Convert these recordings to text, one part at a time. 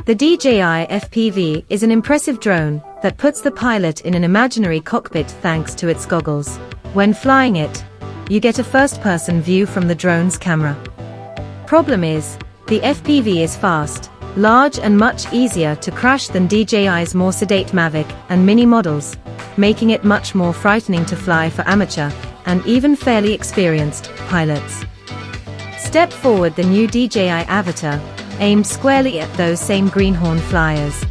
The DJI FPV is an impressive drone that puts the pilot in an imaginary cockpit thanks to its goggles. When flying it, you get a first-person view from the drone's camera. Problem is, the FPV is fast, large and much easier to crash than DJI's more sedate Mavic and Mini models, making it much more frightening to fly for amateur and even fairly experienced pilots. Step forward the new DJI Avata, aimed squarely at those same greenhorn flyers.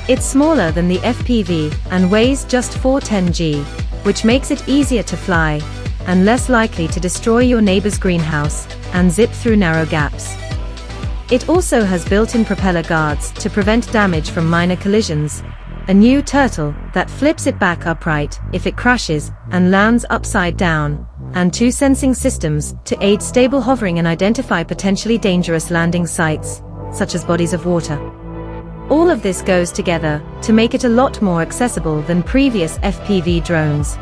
It's smaller than the FPV and weighs just 410 g, which makes it easier to fly and less likely to destroy your neighbor's greenhouse and zip through narrow gaps. It also has built-in propeller guards to prevent damage from minor collisions, a new turtle that flips it back upright if it crashes and lands upside down, and 2 sensing systems to aid stable hovering and identify potentially dangerous landing sites, such as bodies of water. All of this goes together to make it a lot more accessible than previous FPV drones.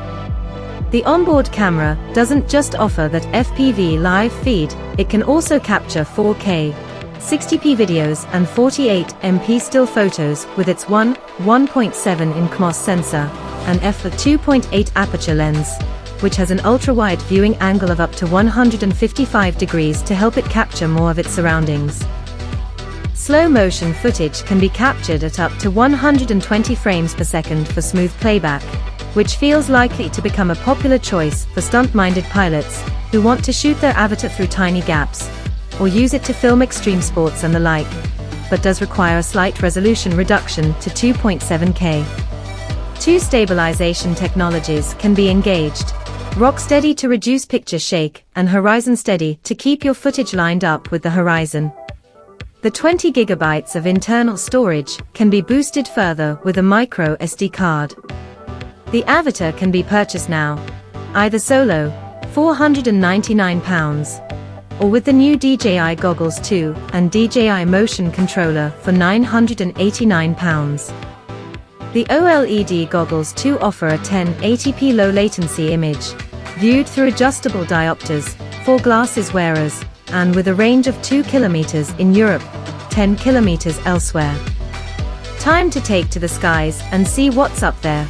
The onboard camera doesn't just offer that FPV live feed, it can also capture 4K, 60p videos and 48MP still photos with its 1.7 in CMOS sensor, and f/2.8 aperture lens, which has an ultra-wide viewing angle of up to 155 degrees to help it capture more of its surroundings. Slow motion footage can be captured at up to 120 frames per second for smooth playback, which feels likely to become a popular choice for stunt-minded pilots who want to shoot their avatar through tiny gaps, or use it to film extreme sports and the like, but does require a slight resolution reduction to 2.7K. 2 stabilization technologies can be engaged: Rock Steady to reduce picture shake and Horizon Steady to keep your footage lined up with the horizon. The 20 GB of internal storage can be boosted further with a micro SD card. The Avatar can be purchased now, either solo, £499, or with the new DJI Goggles 2 and DJI Motion Controller for £989. The OLED Goggles 2 offer a 1080p low latency image, viewed through adjustable diopters, for glasses wearers, and with a range of 2 km in Europe, 10 km elsewhere. Time to take to the skies and see what's up there.